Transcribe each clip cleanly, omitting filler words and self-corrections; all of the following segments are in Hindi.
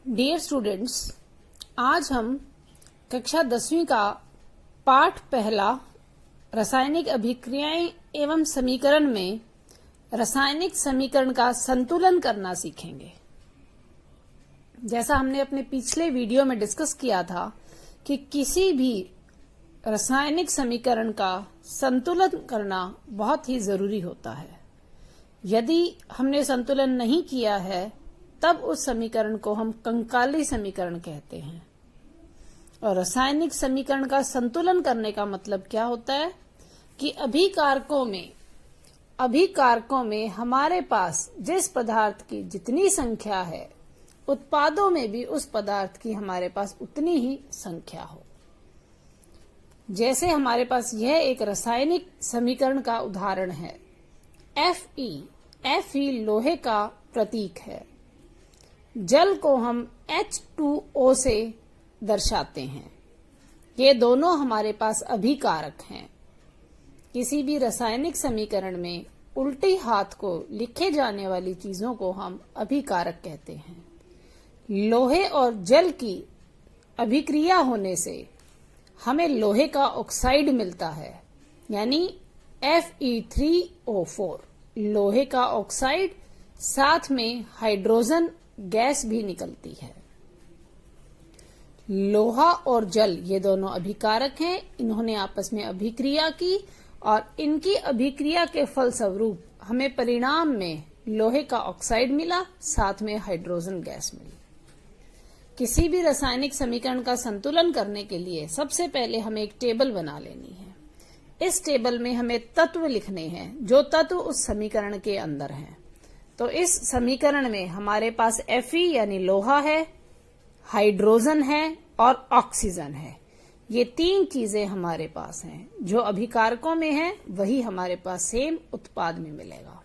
डियर स्टूडेंट्स, आज हम कक्षा 10वीं का पाठ पहला रासायनिक अभिक्रियाएं एवं समीकरण में रासायनिक समीकरण का संतुलन करना सीखेंगे। जैसा हमने अपने पिछले वीडियो में डिस्कस किया था कि किसी भी रासायनिक समीकरण का संतुलन करना बहुत ही जरूरी होता है। यदि हमने संतुलन नहीं किया है तब उस समीकरण को हम कंकाली समीकरण कहते हैं। और रासायनिक समीकरण का संतुलन करने का मतलब क्या होता है कि अभिकारकों में हमारे पास जिस पदार्थ की जितनी संख्या है, उत्पादों में भी उस पदार्थ की हमारे पास उतनी ही संख्या हो। जैसे हमारे पास यह एक रासायनिक समीकरण का उदाहरण है। Fe लोहे का प्रतीक है। जल को हम H2O से दर्शाते हैं। ये दोनों हमारे पास अभिकारक हैं। किसी भी रासायनिक समीकरण में उल्टे हाथ को लिखे जाने वाली चीजों को हम अभिकारक कहते हैं। लोहे और जल की अभिक्रिया होने से हमें लोहे का ऑक्साइड मिलता है, यानी Fe3O4 लोहे का ऑक्साइड, साथ में हाइड्रोजन गैस भी निकलती है। लोहा और जल ये दोनों अभिकारक हैं। इन्होंने आपस में अभिक्रिया की और इनकी अभिक्रिया के फलस्वरूप हमें परिणाम में लोहे का ऑक्साइड मिला, साथ में हाइड्रोजन गैस मिली। किसी भी रासायनिक समीकरण का संतुलन करने के लिए सबसे पहले हमें एक टेबल बना लेनी है। इस टेबल में हमें तत्व लिखने हैं, जो तत्व उस समीकरण के अंदर हैं। तो इस समीकरण में हमारे पास Fe यानी लोहा है, हाइड्रोजन है और ऑक्सीजन है। ये तीन चीजें हमारे पास हैं। जो अभिकारकों में है वही हमारे पास सेम उत्पाद में मिलेगा।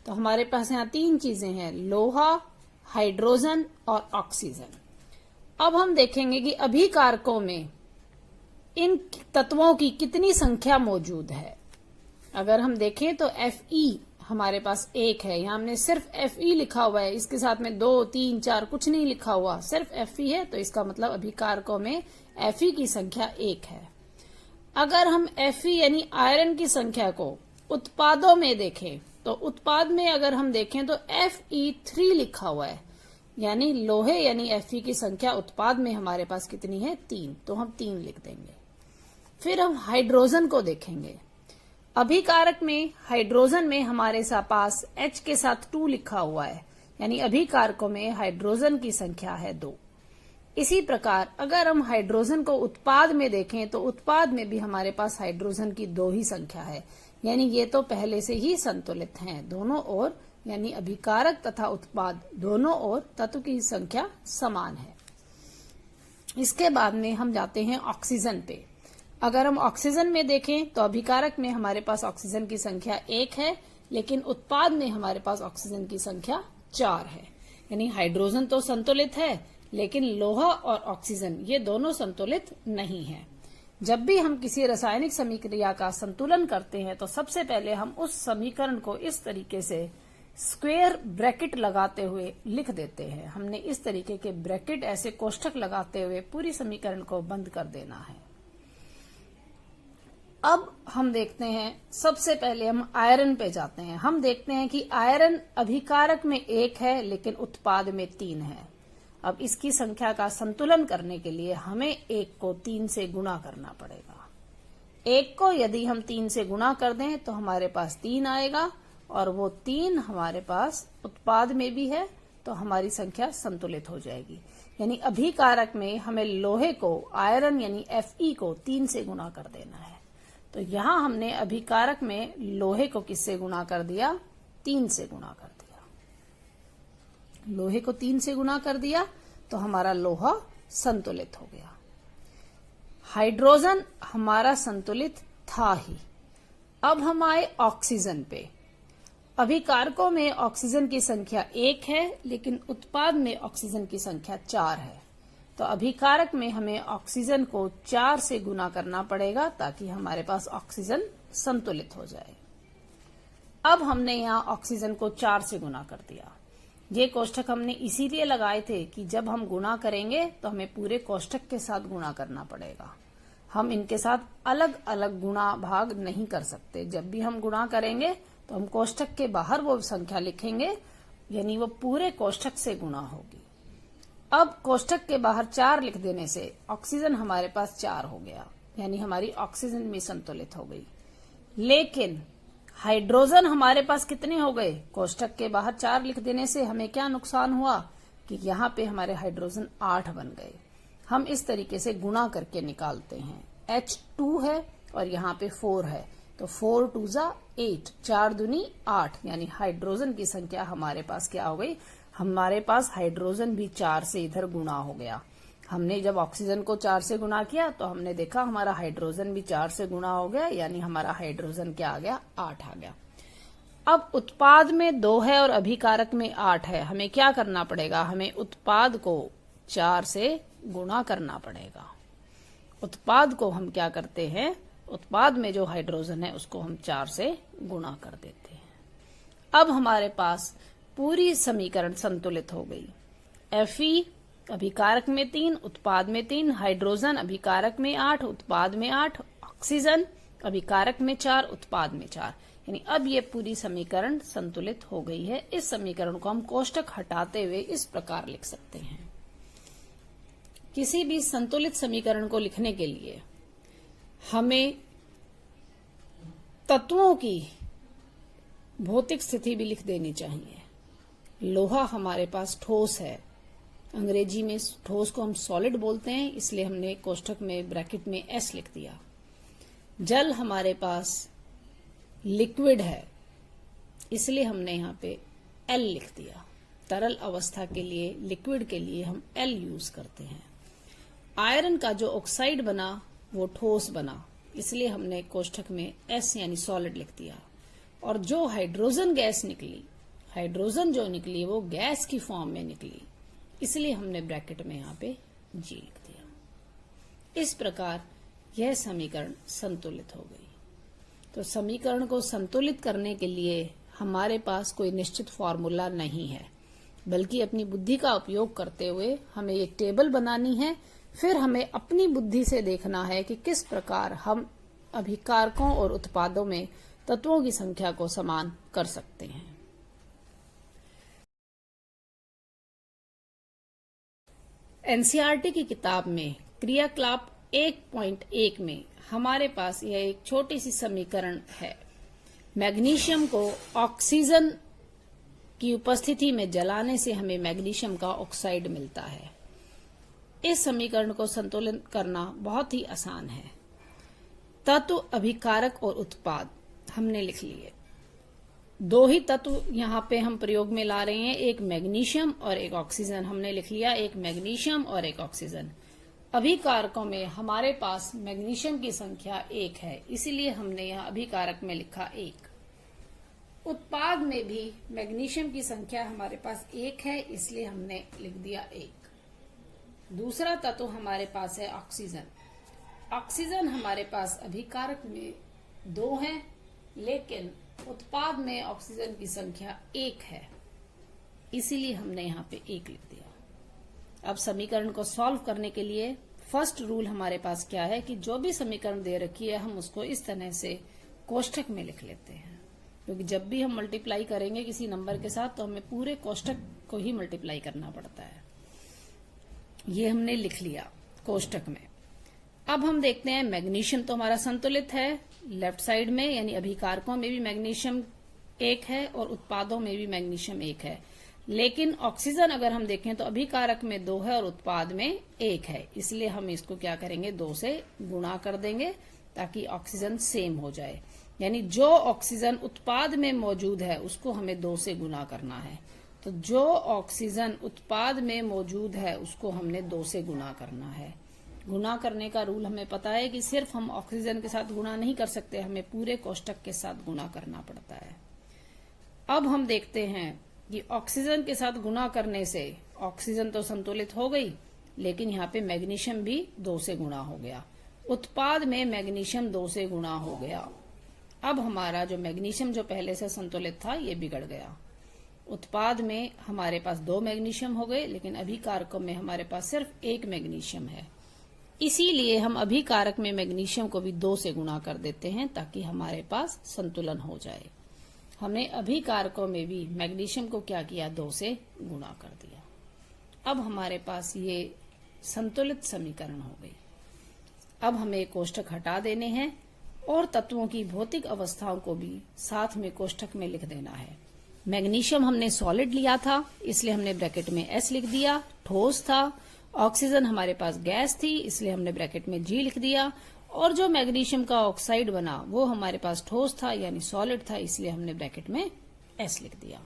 तो हमारे पास यहाँ तीन चीजें हैं, लोहा, हाइड्रोजन और ऑक्सीजन। अब हम देखेंगे कि अभिकारकों में इन तत्वों की कितनी संख्या मौजूद है। अगर हम देखें तो Fe हमारे पास एक है। यहाँ हमने सिर्फ Fe लिखा हुआ है, इसके साथ में 2, 3, 4 कुछ नहीं लिखा हुआ, सिर्फ Fe है। तो इसका मतलब अभिकारकों में Fe की संख्या 1 है। अगर हम Fe यानी आयरन की संख्या को उत्पादों में देखें तो उत्पाद में अगर हम देखें तो Fe3 लिखा हुआ है, यानी लोहे यानी Fe की संख्या उत्पाद में हमारे पास कितनी है, 3। तो हम 3 लिख देंगे। फिर हम हाइड्रोजन को देखेंगे। अभिकारक में हाइड्रोजन में हमारे पास H के साथ 2 लिखा हुआ है, यानी अभिकारकों में हाइड्रोजन की संख्या है 2। इसी प्रकार अगर हम हाइड्रोजन को उत्पाद में देखें तो उत्पाद में भी हमारे पास हाइड्रोजन की 2 ही संख्या है, यानी ये तो पहले से ही संतुलित हैं दोनों ओर, यानी अभिकारक तथा उत्पाद दोनों ओर तत्व की संख्या समान है। इसके बाद में हम जाते हैं ऑक्सीजन पे। अगर हम ऑक्सीजन में देखें तो अभिकारक में हमारे पास ऑक्सीजन की संख्या 1 है, लेकिन उत्पाद में हमारे पास ऑक्सीजन की संख्या 4 है। यानी हाइड्रोजन तो संतुलित है, लेकिन लोहा और ऑक्सीजन ये दोनों संतुलित नहीं है। जब भी हम किसी रासायनिक समीकरण का संतुलन करते हैं तो सबसे पहले हम उस समीकरण को इस तरीके से स्क्वायर ब्रैकेट लगाते हुए लिख देते हैं। हमने इस तरीके के ब्रैकेट, ऐसे कोष्ठक लगाते हुए पूरी समीकरण को बंद कर देना है। अब हम देखते हैं, सबसे पहले हम आयरन पे जाते हैं। हम देखते हैं कि आयरन अभिकारक में 1 है, लेकिन उत्पाद में 3 है। अब इसकी संख्या का संतुलन करने के लिए हमें 1 को 3 से गुणा करना पड़ेगा। 1 को यदि हम 3 से गुणा कर दें तो हमारे पास 3 आएगा, और वो 3 हमारे पास उत्पाद में भी है, तो हमारी संख्या संतुलित हो जाएगी। यानी अभिकारक में हमें लोहे को, आयरन यानी Fe को 3 से गुणा कर देना है। तो यहां हमने अभिकारक में लोहे को किससे गुणा कर दिया, 3 से गुणा कर दिया। लोहे को 3 से गुणा कर दिया तो हमारा लोहा संतुलित हो गया। हाइड्रोजन हमारा संतुलित था ही। अब हम आए ऑक्सीजन पे। अभिकारकों में ऑक्सीजन की संख्या 1 है, लेकिन उत्पाद में ऑक्सीजन की संख्या 4 है। तो अभिकारक में हमें ऑक्सीजन को 4 से गुणा करना पड़ेगा ताकि हमारे पास ऑक्सीजन संतुलित हो जाए। अब हमने यहाँ ऑक्सीजन को 4 से गुणा कर दिया। ये कोष्ठक हमने इसीलिए लगाए थे कि जब हम गुणा करेंगे तो हमें पूरे कोष्ठक के साथ गुणा करना पड़ेगा। हम इनके साथ अलग अलग गुणा भाग नहीं कर सकते। जब भी हम गुणा करेंगे तो हम कोष्ठक के बाहर वो संख्या लिखेंगे, यानी वो पूरे कोष्ठक से गुणा होगी। अब कोष्ठक के बाहर 4 लिख देने से ऑक्सीजन हमारे पास 4 हो गया, यानी हमारी ऑक्सीजन भी संतुलित हो गई। लेकिन हाइड्रोजन हमारे पास कितने हो गए? कोष्ठक के बाहर 4 लिख देने से हमें क्या नुकसान हुआ कि यहाँ पे हमारे हाइड्रोजन 8 बन गए। हम इस तरीके से गुणा करके निकालते हैं। H2 है और यहाँ पे 4 है, तो 4 2 जा 8, 4 दूनी 8, यानी हाइड्रोजन की संख्या हमारे पास क्या हो गई? हमारे पास हाइड्रोजन भी 4 से इधर गुणा हो गया। हमने जब ऑक्सीजन को 4 से गुणा किया तो हमने देखा हमारा हाइड्रोजन भी 4 से गुणा हो गया, यानी हमारा हाइड्रोजन क्या आ गया? 8 आ गया। अब उत्पाद में 2 है और अभिकारक में 8 है। हमें क्या करना पड़ेगा? हमें उत्पाद को 4 से गुणा करना पड़ेगा। उत्पाद को हम क्या करते हैं? उत्पाद में जो हाइड्रोजन है उसको हम 4 से गुणा कर देते हैं। अब हमारे पास पूरी समीकरण संतुलित हो गई। Fe अभिकारक में 3, उत्पाद में 3, हाइड्रोजन अभिकारक में 8, उत्पाद में 8, ऑक्सीजन अभिकारक में 4, उत्पाद में 4, यानी अब ये पूरी समीकरण संतुलित हो गई है। इस समीकरण को हम कोष्ठक हटाते हुए इस प्रकार लिख सकते हैं। किसी भी संतुलित समीकरण को लिखने के लिए हमें तत्वों की भौतिक स्थिति भी लिख देनी चाहिए। लोहा हमारे पास ठोस है, अंग्रेजी में ठोस को हम सॉलिड बोलते हैं, इसलिए हमने कोष्ठक में ब्रैकेट में S लिख दिया। जल हमारे पास लिक्विड है, इसलिए हमने यहाँ पे L लिख दिया। तरल अवस्था के लिए, लिक्विड के लिए हम L यूज करते हैं। आयरन का जो ऑक्साइड बना वो ठोस बना, इसलिए हमने कोष्ठक में S यानी सॉलिड लिख दिया। और जो हाइड्रोजन गैस निकली, हाइड्रोजन जो निकली वो गैस की फॉर्म में निकली, इसलिए हमने ब्रैकेट में यहाँ पे G लिख दिया। इस प्रकार यह समीकरण संतुलित हो गई। तो समीकरण को संतुलित करने के लिए हमारे पास कोई निश्चित फॉर्मूला नहीं है, बल्कि अपनी बुद्धि का उपयोग करते हुए हमें एक टेबल बनानी है। फिर हमें अपनी बुद्धि से देखना है कि किस प्रकार हम अभिकारकों और उत्पादों में तत्वों की संख्या को समान कर सकते हैं। एनसीईआरटी की किताब में क्रियाकलाप 1.1 में हमारे पास यह एक छोटी सी समीकरण है। मैग्नीशियम को ऑक्सीजन की उपस्थिति में जलाने से हमें मैग्नीशियम का ऑक्साइड मिलता है। इस समीकरण को संतुलित करना बहुत ही आसान है। तत्व, अभिकारक और उत्पाद हमने लिख लिए। 2 ही तत्व यहाँ पे हम प्रयोग में ला रहे हैं, एक मैग्नीशियम और एक ऑक्सीजन। हमने लिख लिया एक मैग्नीशियम और एक ऑक्सीजन। अभिकारकों में हमारे पास मैग्नीशियम की संख्या 1 है, इसीलिए हमने यहाँ अभिकारक में लिखा 1। उत्पाद में भी मैग्नीशियम की संख्या हमारे पास 1 है, इसलिए हमने लिख दिया 1। दूसरा तत्व हमारे पास है ऑक्सीजन। ऑक्सीजन हमारे पास अभिकारक में 2 है, लेकिन उत्पाद में ऑक्सीजन की संख्या 1 है, इसीलिए हमने यहाँ पे 1 लिख दिया। अब समीकरण को सॉल्व करने के लिए फर्स्ट रूल हमारे पास क्या है कि जो भी समीकरण दे रखी है हम उसको इस तरह से कोष्ठक में लिख लेते हैं, क्योंकि जब भी हम मल्टीप्लाई करेंगे किसी नंबर के साथ तो हमें पूरे कोष्ठक को ही मल्टीप्लाई करना पड़ता है। ये हमने लिख लिया कोष्ठक में। अब हम देखते हैं मैग्नीशियम तो हमारा संतुलित है लेफ्ट साइड में, यानी अभिकारकों में भी मैग्नीशियम 1 है और उत्पादों में भी मैग्नीशियम 1 है। लेकिन ऑक्सीजन अगर हम देखें तो अभिकारक में 2 है और उत्पाद में 1 है, इसलिए हम इसको क्या करेंगे 2 से गुणा कर देंगे ताकि ऑक्सीजन सेम हो जाए। यानी जो ऑक्सीजन उत्पाद में मौजूद है उसको हमें 2 से गुणा करना है। तो जो ऑक्सीजन उत्पाद में मौजूद है उसको हमने 2 से गुणा करना है। गुणा करने का रूल हमें पता है कि सिर्फ हम ऑक्सीजन के साथ गुणा नहीं कर सकते, हमें पूरे कोष्ठक के साथ गुणा करना पड़ता है। अब हम देखते हैं कि ऑक्सीजन के साथ गुणा करने से ऑक्सीजन तो संतुलित हो गई, लेकिन यहाँ पे मैग्नीशियम भी 2 से गुणा हो गया। उत्पाद में मैग्नीशियम 2 से गुणा हो गया। अब हमारा जो मैग्नीशियम जो पहले से संतुलित था ये बिगड़ गया। उत्पाद में हमारे पास 2 मैग्नीशियम हो गए, लेकिन अभिकारकों में हमारे पास सिर्फ 1 मैग्नीशियम है। इसीलिए हम अभिकारक में मैग्नीशियम को भी 2 से गुणा कर देते हैं ताकि हमारे पास संतुलन हो जाए। हमने अभिकारकों में भी मैग्नीशियम को क्या किया, 2 से गुणा कर दिया। अब हमारे पास ये संतुलित समीकरण हो गई। अब हमें कोष्ठक हटा देने हैं और तत्वों की भौतिक अवस्थाओं को भी साथ में कोष्ठक में लिख देना है। मैग्नीशियम हमने सॉलिड लिया था, इसलिए हमने ब्रैकेट में S लिख दिया, ठोस था। ऑक्सीजन हमारे पास गैस थी, इसलिए हमने ब्रैकेट में G लिख दिया। और जो मैग्नीशियम का ऑक्साइड बना वो हमारे पास ठोस था यानी सॉलिड था, इसलिए हमने ब्रैकेट में S लिख दिया।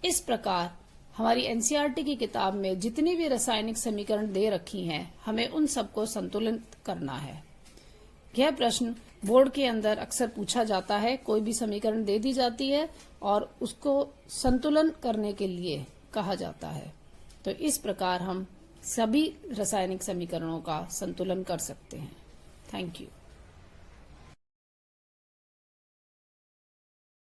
इस प्रकार हमारी एनसीईआरटी की किताब में जितनी भी रासायनिक समीकरण दे रखी हैं, हमें उन सबको संतुलित करना है। यह प्रश्न बोर्ड के अंदर अक्सर पूछा जाता है। कोई भी समीकरण दे दी जाती है और उसको संतुलन करने के लिए कहा जाता है। तो इस प्रकार हम सभी रासायनिक समीकरणों का संतुलन कर सकते हैं। Thank you.